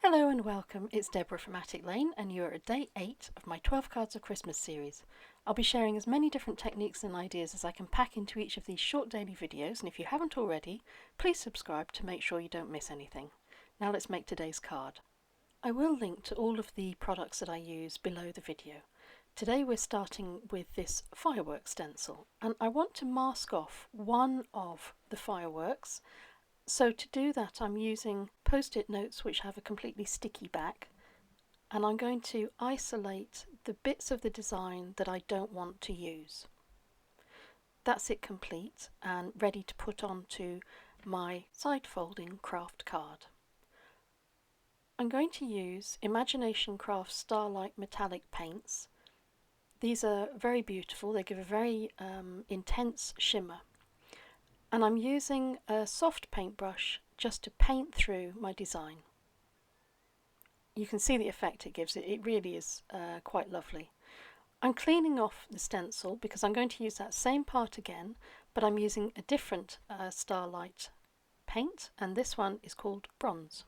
Hello and welcome, it's Deborah from Attic Lane and you're at day 8 of my 12 Cards of Christmas series. I'll be sharing as many different techniques and ideas as I can pack into each of these short daily videos, and if you haven't already, please subscribe to make sure you don't miss anything. Now let's make today's card. I will link to all of the products that I use below the video. Today we're starting with this fireworks stencil, and I want to mask off one of the fireworks. So to do that I'm using post-it notes which have a completely sticky back, and I'm going to isolate the bits of the design that I don't want to use. That's it complete and ready to put onto my side folding craft card. I'm going to use Imagination Craft Starlight metallic paints. These are very beautiful, they give a very intense shimmer. And I'm using a soft paintbrush just to paint through my design. You can see the effect it gives, it really is quite lovely. I'm cleaning off the stencil because I'm going to use that same part again, but I'm using a different starlight paint, and this one is called Bronze.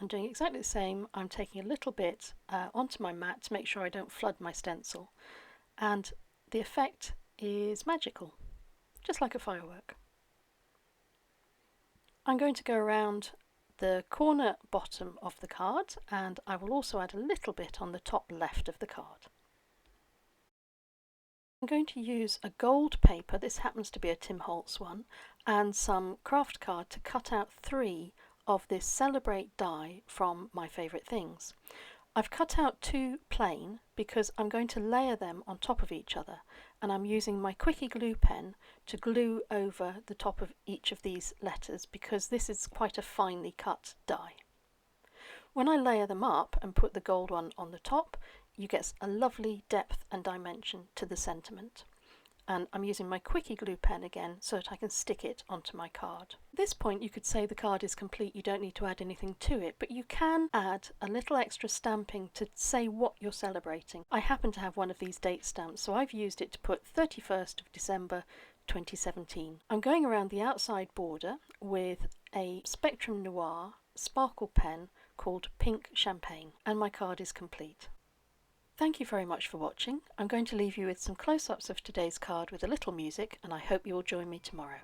I'm doing exactly the same. I'm taking a little bit onto my mat to make sure I don't flood my stencil, and the effect is magical, just like a firework. I'm going to go around the corner bottom of the card, and I will also add a little bit on the top left of the card. I'm going to use a gold paper, this happens to be a Tim Holtz one, and some craft card to cut out 3 of this Celebrate die from My Favourite Things. I've cut out 2 plain because I'm going to layer them on top of each other, and I'm using my quickie glue pen to glue over the top of each of these letters because this is quite a finely cut die. When I layer them up and put the gold one on the top, you get a lovely depth and dimension to the sentiment. And I'm using my quickie glue pen again so that I can stick it onto my card. At this point you could say the card is complete, you don't need to add anything to it, but you can add a little extra stamping to say what you're celebrating. I happen to have one of these date stamps, so I've used it to put 31st of December 2017. I'm going around the outside border with a Spectrum Noir sparkle pen called Pink Champagne, and my card is complete. Thank you very much for watching. I'm going to leave you with some close-ups of today's card with a little music, and I hope you will join me tomorrow.